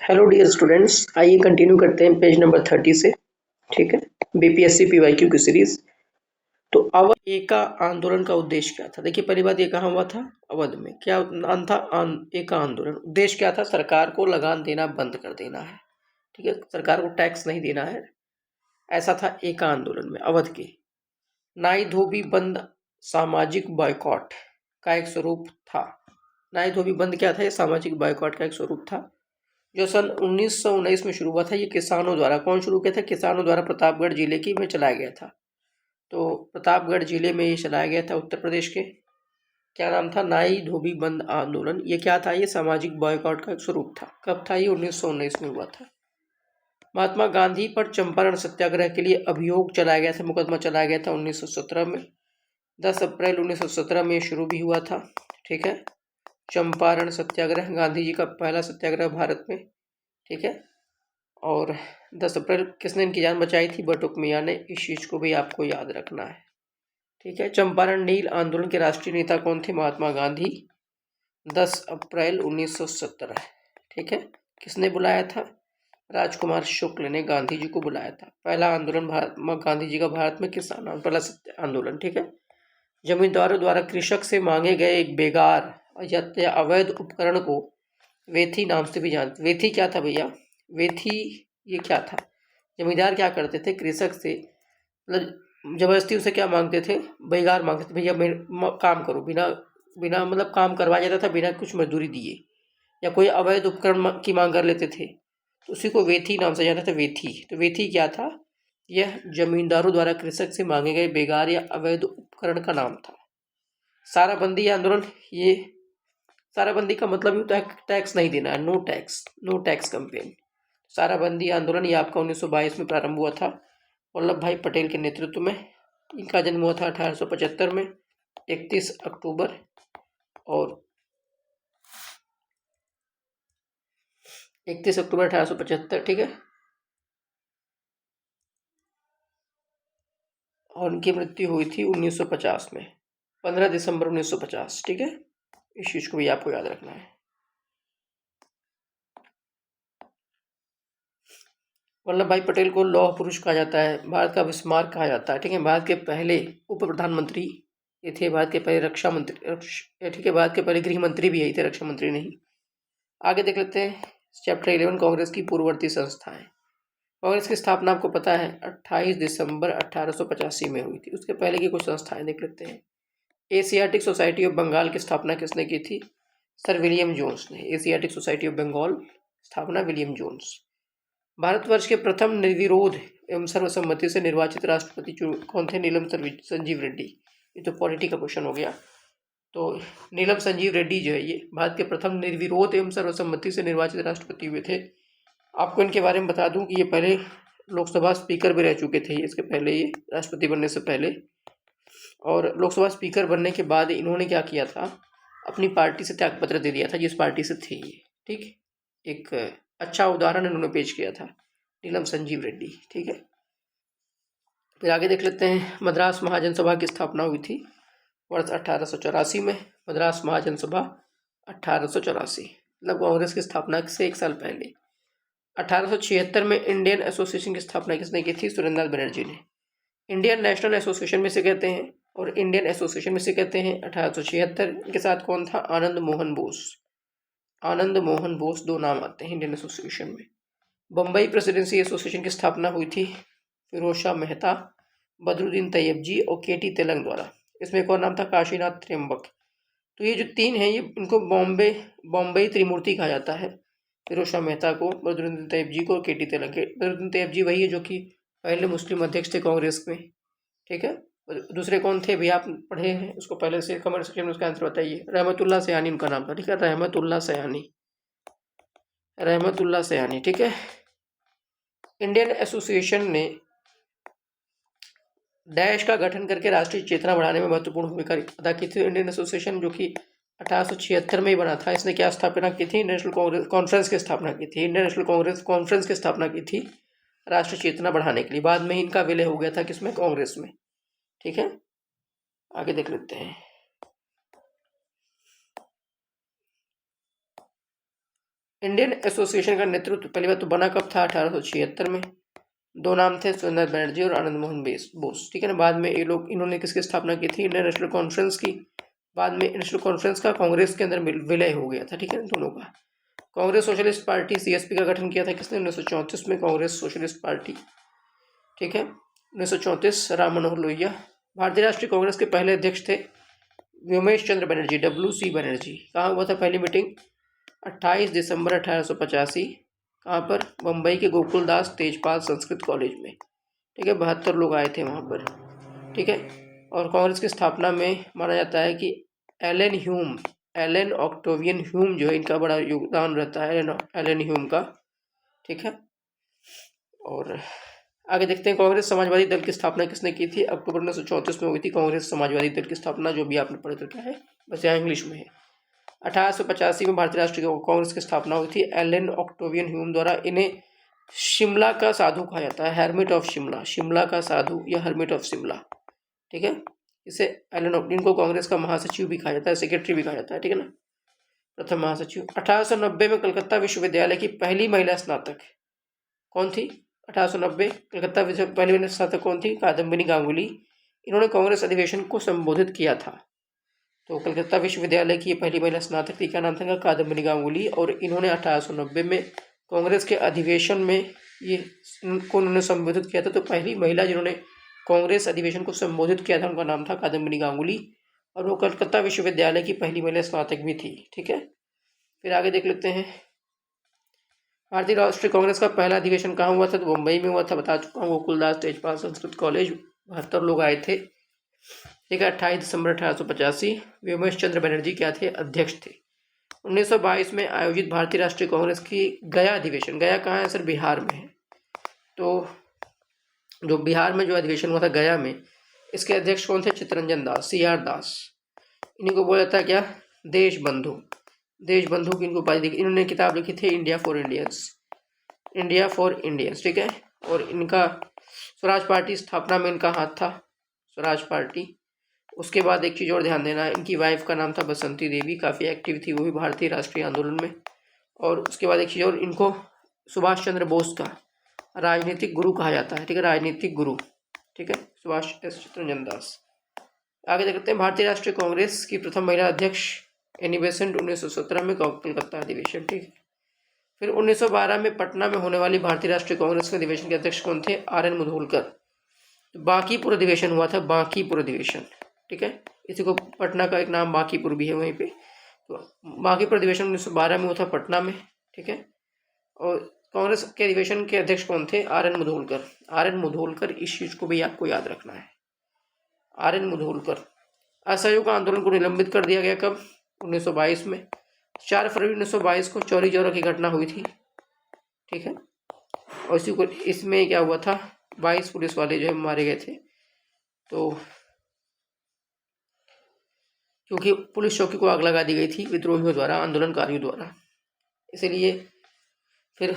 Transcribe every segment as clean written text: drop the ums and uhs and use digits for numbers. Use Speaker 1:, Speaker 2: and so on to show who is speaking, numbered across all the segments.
Speaker 1: Hello dear students, आइए continue करते हैं पेज नंबर 30 से। ठीक है, बीपीएससी पीवाईक्यू की सीरीज। तो अवध एका आंदोलन का उद्देश्य क्या था? देखिए, पहली बात ये कहाँ हुआ था? अवध में। क्या नाम था? एका आंदोलन। उद्देश्य क्या था? सरकार को लगान देना बंद कर देना है। ठीक है, सरकार को टैक्स नहीं देना है, ऐसा था एका आंदोलन में अवध के। नाई धोबी बंद सामाजिक बॉयकॉट का एक स्वरूप था। नाई धोबी बंद क्या था? ये सामाजिक बॉयकॉट का एक स्वरूप था जो सन 1919 में शुरू हुआ था। ये किसानों द्वारा, कौन शुरू किया था? किसानों द्वारा प्रतापगढ़ जिले की में चलाया गया था। तो प्रतापगढ़ जिले में ये चलाया गया था, उत्तर प्रदेश के। क्या नाम था? नाई धोबी बंद आंदोलन। ये क्या था? ये सामाजिक बॉयकॉट का एक स्वरूप था। कब था ये? 1919 में हुआ था। महात्मा गांधी पर चंपारण सत्याग्रह के लिए अभियोग चलाया गया था, मुकदमा चलाया गया था 1917 में। 10 अप्रैल 1917 में शुरू भी हुआ था। ठीक है, चंपारण सत्याग्रह गांधी जी का पहला सत्याग्रह भारत में। ठीक है, और 10 अप्रैल किसने इनकी जान बचाई थी? बटुक मियाँ ने। इस चीज़ को भी आपको याद रखना है। ठीक है, चंपारण नील आंदोलन के राष्ट्रीय नेता कौन थे? महात्मा गांधी। 10 अप्रैल 1917। ठीक है, किसने बुलाया था? राजकुमार शुक्ल ने गांधी जी को बुलाया था। पहला आंदोलन गांधी जी का भारत में किस पहला सत्य आंदोलन। ठीक है, जमींदारों द्वारा कृषक से मांगे गए एक बेगार या अवैध उपकरण को वेथी नाम से भी जानते। वेथी क्या था भैया? वेथी ये क्या था? जमींदार क्या करते थे? कृषक से मतलब जबरदस्ती उसे क्या मांगते थे? बेगार मांगते थे, भैया काम करो। बिना बिना मतलब काम करवाया जाता था, बिना कुछ मजदूरी दिए। या कोई अवैध उपकरण की मांग कर लेते थे, तो उसी को वेथी नाम से जानते थे। वेथी। तो वेथी क्या था? यह जमींदारों द्वारा कृषक से मांगे गए बेगार या अवैध उपकरण का नाम था। साराबंदी आंदोलन। ये साराबंदी का मतलब ही टैक्स नहीं देना है, no tax, no tax campaign. साराबंदी आंदोलन ये आपका 1922 में प्रारंभ हुआ था, वल्लभ भाई पटेल के नेतृत्व में। इनका जन्म हुआ था 1875 में, 31 अक्टूबर। और 31 अक्टूबर 1875। ठीक है, और उनकी मृत्यु हुई थी 1950 में, 15 दिसंबर 1950। ठीक है, इस चीज को भी आपको याद रखना है। वल्लभ भाई पटेल को लौह पुरुष कहा जाता है, भारत का विस्मार्क कहा जाता है। ठीक है, भारत के पहले उप प्रधानमंत्री ये थे, भारत के पहले रक्षा मंत्री। ठीक है, भारत के पहले गृह मंत्री भी यही थे, रक्षा मंत्री नहीं। आगे देख लेते हैं चैप्टर 11, कांग्रेस की पूर्ववर्ती संस्थाएं। कांग्रेस की स्थापना आपको पता है 28 दिसंबर 1885 में हुई थी। उसके पहले की कुछ संस्थाएं देख लेते हैं। एशियाटिक सोसाइटी ऑफ बंगाल की स्थापना किसने की थी? सर विलियम जोन्स ने। एशियाटिक सोसाइटी ऑफ बंगाल स्थापना विलियम जोन्स। भारतवर्ष के प्रथम निर्विरोध एवं सर्वसम्मति से निर्वाचित राष्ट्रपति कौन थे? नीलम संजीव रेड्डी। ये तो पॉलिटी का क्वेश्चन हो गया। तो नीलम संजीव रेड्डी जो है ये भारत के प्रथम निर्विरोध एवं सर्वसम्मति से निर्वाचित राष्ट्रपति हुए थे। आपको इनके बारे में बता दूं कि ये पहले लोकसभा स्पीकर भी रह चुके थे, इसके पहले, ये राष्ट्रपति बनने से पहले। और लोकसभा स्पीकर बनने के बाद इन्होंने क्या किया था? अपनी पार्टी से त्यागपत्र दे दिया था, जिस पार्टी से थे ये। ठीक, एक अच्छा उदाहरण इन्होंने पेश किया था, नीलम संजीव रेड्डी। ठीक है, फिर आगे देख लेते हैं। मद्रास महाजन सभा की स्थापना हुई थी वर्ष 1884 में। मद्रास महाजन सभा 1884, मतलब कांग्रेस की स्थापना से 1 साल पहले। 1876 में इंडियन एसोसिएशन की स्थापना किसने की थी? सुरेंद्रनाथ बनर्जी ने। इंडियन नेशनल एसोसिएशन में से कहते हैं और इंडियन एसोसिएशन में से कहते हैं 1876। इनके साथ कौन था? आनंद मोहन बोस। आनंद मोहन बोस दो नाम आते हैं इंडियन एसोसिएशन में। बम्बई प्रेसिडेंसी एसोसिएशन की स्थापना हुई थी फिरोज शाह मेहता, बदरुद्दीन तैयब जी और केटी तेलंग द्वारा। इसमें कौन नाम था? काशीनाथ त्र्यंबक। तो ये जो तीन हैं, ये इनको बॉम्बे त्रिमूर्ति कहा जाता है। फिरोज शाह मेहता को, बदरुद्दीन तैयब जी को, केटी तेलंग के। बदरुद्दीन तैयब जी वही है जो कि पहले मुस्लिम अध्यक्ष थे कांग्रेस में। ठीक है, दूसरे कौन थे भी? आप पढ़े हैं उसको पहले से, कमेंट सेक्शन में उसका आंसर बताइए। रहमतुल्लाह सयानी उनका नाम था। ठीक है, रहमतुल्लाह सयानी, रहमतुल्लाह सयानी। ठीक है, इंडियन एसोसिएशन ने डैश का गठन करके राष्ट्रीय चेतना बढ़ाने में महत्वपूर्ण भूमिका अदा की थी। इंडियन एसोसिएशन जो कि 1876 में ही बना था, इसने क्या स्थापना की थी? नेशनल कांग्रेस कॉन्फ्रेंस की स्थापना की थी। इंडियन नेशनल कांग्रेस कॉन्फ्रेंस की स्थापना की थी राष्ट्रीय चेतना बढ़ाने के लिए। बाद में इनका विलय हो गया था किसमें? कांग्रेस में। ठीक है, आगे देख लेते हैं। इंडियन एसोसिएशन का नेतृत्व पहली बार तो बना कब था? 1876 में। दो नाम थे, सुरेंद्र बनर्जी और आनंद मोहन बोस, ठीक है ना। बाद में ये लोग, इन्होंने किसकी स्थापना की थी? इंडियन नेशनल कॉन्फ्रेंस की। बाद में नेशनल कॉन्फ्रेंस का कांग्रेस के अंदर विलय हो गया था, ठीक है, दोनों का। कांग्रेस सोशलिस्ट पार्टी CSP का गठन किया था किसने? 1934 में कांग्रेस सोशलिस्ट पार्टी, ठीक है। 1934 राम मनोहर लोहिया। भारतीय राष्ट्रीय कांग्रेस के पहले अध्यक्ष थे व्योमेश चंद्र बनर्जी, WC बनर्जी। कहाँ हुआ था पहली मीटिंग? 28 दिसंबर 1885। कहाँ पर? मुंबई के गोकुलदास तेजपाल संस्कृत कॉलेज में, ठीक है। 72 लोग आए थे वहाँ पर, ठीक है। और कांग्रेस की स्थापना में माना जाता है कि एलन ऑक्टेवियन ह्यूम जो है, इनका बड़ा योगदान रहता है, एलन ह्यूम का, ठीक है। और आगे देखते हैं, कांग्रेस समाजवादी दल की स्थापना किसने की थी? अक्टूबर 1934 में हुई थी कांग्रेस समाजवादी दल की स्थापना, जो भी आपने पढ़ा था क्या है, बस यहाँ इंग्लिश में है। 1885 में भारतीय राष्ट्रीय कांग्रेस की स्थापना हुई थी एलन ऑक्टेवियन ह्यूम द्वारा। इन्हें शिमला का साधु कहा जाता है, हेरमिट ऑफ शिमला, शिमला का साधु या हेरमिट ऑफ शिमला, ठीक है। इसे इनको कांग्रेस का महासचिव भी कहा जाता है, सेक्रेटरी भी कहा जाता है, ठीक है ना, प्रथम महासचिव। 1890 में कलकत्ता विश्वविद्यालय की पहली महिला स्नातक कौन थी? 1890 कलकत्ता विश्वविद्यालय पहली महिला स्नातक कौन थी? कादम्बिनी गांगुली। इन्होंने कांग्रेस अधिवेशन को संबोधित किया था। तो कलकत्ता विश्वविद्यालय की पहली महिला स्नातक थी, क्या नाम था? कादम्बिनी गांगुली। और इन्होंने 1890 में कांग्रेस के अधिवेशन में ये को उन्होंने संबोधित किया था। तो पहली महिला जिन्होंने कांग्रेस अधिवेशन को संबोधित किया था, उनका नाम था कादम्बिनी गांगुली, और वो कलकत्ता विश्वविद्यालय की पहली महिला स्नातक भी थी, ठीक है। फिर आगे देख लेते हैं, भारतीय राष्ट्रीय कांग्रेस का पहला अधिवेशन कहाँ हुआ था? तो मुंबई में हुआ था, बता चुका हूँ, गोकुलदास तेजपाल संस्कृत कॉलेज। 72 लोग आए थे, ठीक है। 28 दिसंबर 1885। व्योमेश चंद्र बनर्जी क्या थे? अध्यक्ष थे। 1922 में आयोजित भारतीय राष्ट्रीय कांग्रेस की गया अधिवेशन, गया कहाँ है सर? बिहार में है। तो जो बिहार में जो अधिवेशन हुआ था गया में, इसके अध्यक्ष कौन थे? चित्तरंजन दास, CR दास। इन्हीं को बोला जाता है क्या? देश बंधु। देश बंधु की इनको उपाधि दी। इन्होंने किताब लिखी थी इंडिया फॉर इंडियंस, ठीक है। और इनका स्वराज पार्टी स्थापना में इनका हाथ था, स्वराज पार्टी। उसके बाद एक चीज़ और ध्यान देना है, इनकी वाइफ का नाम था बसंती देवी, काफ़ी एक्टिव थी वो भी भारतीय राष्ट्रीय आंदोलन में। और उसके बाद एक चीज़ और, इनको सुभाष चंद्र बोस का राजनीतिक गुरु कहा जाता है, ठीक है, राजनीतिक गुरु, ठीक है, सुभाष चंद्र दास। आगे देखते हैं, भारतीय राष्ट्रीय कांग्रेस की प्रथम महिला अध्यक्ष एनी बेसेंट, 1917 में कलकत्ता अधिवेशन, ठीक है। फिर 1912 में पटना में होने वाली भारतीय राष्ट्रीय कांग्रेस के अधिवेशन के अध्यक्ष कौन थे? RN मुधोलकर। तो बांकीपुर अधिवेशन हुआ था, बांकीपुर अधिवेशन, ठीक है। इसी को पटना का एक नाम बांकीपुर भी है वहीं पे। तो बांकीपुर अधिवेशन 1912 में हुआ था पटना में, ठीक है। और कांग्रेस के अधिवेशन के अध्यक्ष कौन थे? RN मुधोलकर। इस चीज को भी आपको याद रखना है, RN मुधोलकर। असहयोग आंदोलन को निलंबित कर दिया गया कब? 1922 में। 4 फरवरी 1922 को चौरी चौरा की घटना हुई थी, ठीक है। और इसी को, इसमें क्या हुआ था, 22 पुलिस वाले जो है मारे गए थे। तो क्योंकि पुलिस चौकी को आग लगा दी गई थी विद्रोहियों द्वारा, आंदोलनकारियों द्वारा, इसलिए फिर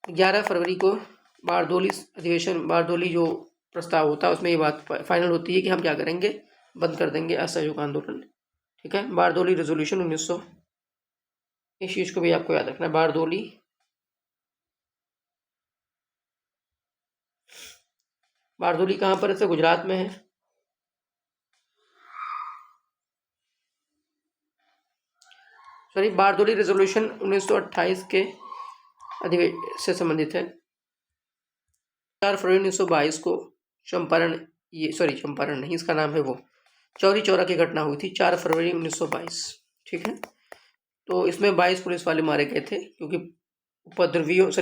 Speaker 1: 11 फरवरी को बारदोली जो प्रस्ताव होता है उसमें ये बात फाइनल होती है कि हम क्या करेंगे, बंद कर देंगे असहयोग आंदोलन, ठीक है। बारदोली रेजोल्यूशन 1900, इस चीज को भी आपको याद रखना है। बारदोली कहाँ पर है? गुजरात में है। सॉरी, बारदोली रेजोल्यूशन 1928 के अधिवेशन से संबंधित है। 4 फरवरी 1922 को चंपारण नहीं, इसका नाम है वो, चौरी चौरा की घटना हुई थी 4 फरवरी 1922, ठीक है। तो इसमें 22 पुलिस वाले मारे गए थे, क्योंकि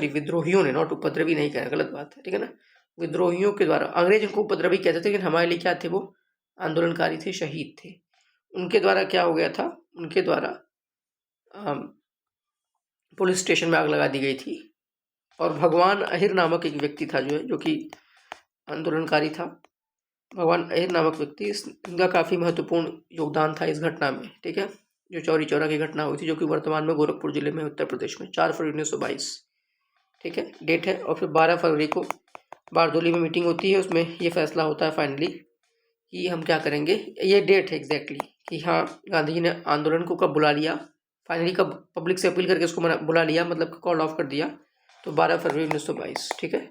Speaker 1: विद्रोहियों ने, नॉट उपद्रवी नहीं कहना, गलत बात है, ठीक है ना, विद्रोहियों के द्वारा। अंग्रेज इनको उपद्रवी कहते थे, लेकिन हमारे लिए क्या थे? वो आंदोलनकारी थे, शहीद थे। उनके द्वारा क्या हो गया था? उनके द्वारा पुलिस स्टेशन में आग लगा दी गई थी। और भगवान अहिर नामक एक व्यक्ति था जो कि आंदोलनकारी था। भगवान अहिर नामक व्यक्ति, इनका काफ़ी महत्वपूर्ण योगदान था इस घटना में, ठीक है, जो चौरी चौरा की घटना हुई थी, जो कि वर्तमान में गोरखपुर जिले में, उत्तर प्रदेश में, 4 फरवरी 1922, ठीक है, डेट है। और फिर 12 फरवरी को बारदोली में मीटिंग होती है, उसमें ये फैसला होता है फाइनली कि हम क्या करेंगे, ये डेट है एग्जैक्टली कि हाँ, गांधी जी ने आंदोलन को कब बुला लिया? फाइनली कब पब्लिक से अपील करके उसको बुला लिया, मतलब कॉल ऑफ कर दिया, तो 12 फरवरी 1922, ठीक है,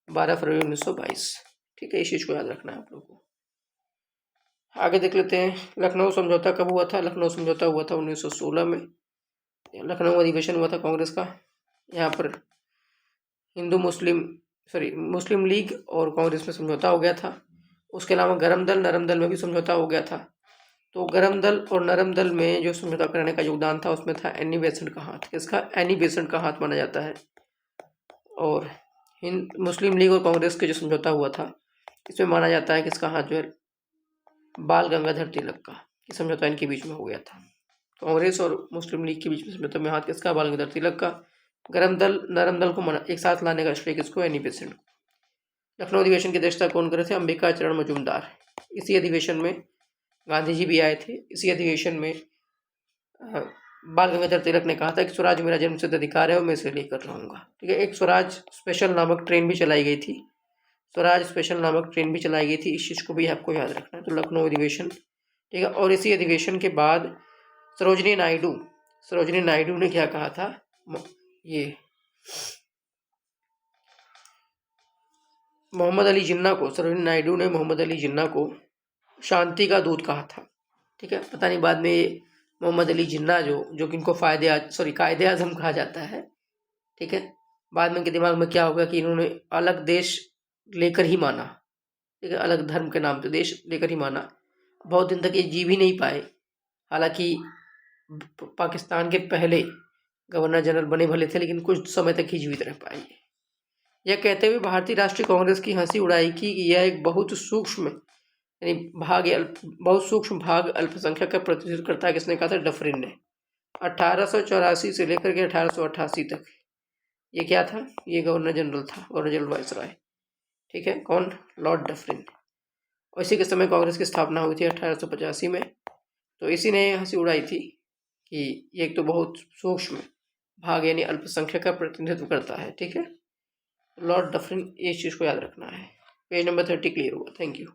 Speaker 1: 12 फरवरी 1922, ठीक है, इस चीज़ को याद रखना है आप लोगों को। आगे देख लेते हैं, लखनऊ समझौता कब हुआ था। लखनऊ समझौता हुआ था 1916 में। लखनऊ अधिवेशन हुआ था कांग्रेस का। यहाँ पर मुस्लिम लीग और कांग्रेस में समझौता हो गया था। उसके अलावा गरम दल नरम दल में भी समझौता हो गया था। तो गरम दल और नरम दल में जो समझौता करने का योगदान था उसमें था एनी बेसेंट का हाथ। किसका? एनी बेसेंट का हाथ माना जाता है। और मुस्लिम लीग और कांग्रेस के जो समझौता हुआ था इसमें माना जाता है किसका हाथ जो है, बाल गंगाधर तिलक का। ये समझौता इनके बीच में हो गया था। कांग्रेस और मुस्लिम लीग के बीच में समझौता में हाथ किसका? बाल गंगाधर तिलक का। गरम दल नरम दल को एक साथ लाने का श्रेय किसको? एनी बेसेंट को। लखनऊ अधिवेशन की अध्यक्षता कौन करे थे? अंबिका चरण मजूमदार। इसी अधिवेशन में गांधी जी भी आए थे। इसी अधिवेशन में बाल गंगाधर तिलक ने कहा था कि स्वराज मेरा जन्मसिद्ध अधिकार है और मैं इसे लेकर रहूंगा, ठीक है। एक स्वराज स्पेशल नामक ट्रेन भी चलाई गई थी। स्वराज स्पेशल नामक ट्रेन भी चलाई गई थी। इस चीज़ को भी आपको याद रखना है। तो लखनऊ अधिवेशन, ठीक है। और इसी अधिवेशन के बाद सरोजिनी नायडू ने क्या कहा था? ये मोहम्मद अली जिन्ना को, सरोजिनी नायडू ने मोहम्मद अली जिन्ना को शांति का दूत कहा था, ठीक है। पता नहीं बाद में मोहम्मद अली जिन्ना जो कि इनको कायदे आजम कहा जाता है, ठीक है, बाद में इनके दिमाग में क्या होगा कि इन्होंने अलग देश लेकर ही माना, ठीक है, अलग धर्म के नाम पे देश लेकर ही माना। बहुत दिन तक ये जी भी नहीं पाए। हालांकि पाकिस्तान के पहले गवर्नर जनरल बने भले थे, लेकिन कुछ समय तक ही जीवित रह पाए। यह कहते हुए भारतीय राष्ट्रीय कांग्रेस की हंसी उड़ाई कि यह एक बहुत सूक्ष्म भाग अल्पसंख्यक का प्रतिनिधित्व करता है। किसने कहा था? डफरिन ने। 1884 से लेकर के 1888 तक ये क्या था? ये गवर्नर जनरल वाइसरॉय, ठीक है। कौन? Lord Dufferin. और इसी के समय कांग्रेस की स्थापना हुई थी 1885 में। तो इसी ने हंसी उड़ाई थी कि ये एक तो बहुत सूक्ष्म भाग यानी अल्पसंख्यक का प्रतिनिधित्व करता है, ठीक है। लॉर्ड डफरिन, ये चीज़ को याद रखना है। पेज नंबर 30 क्लियर हुआ। Thank you.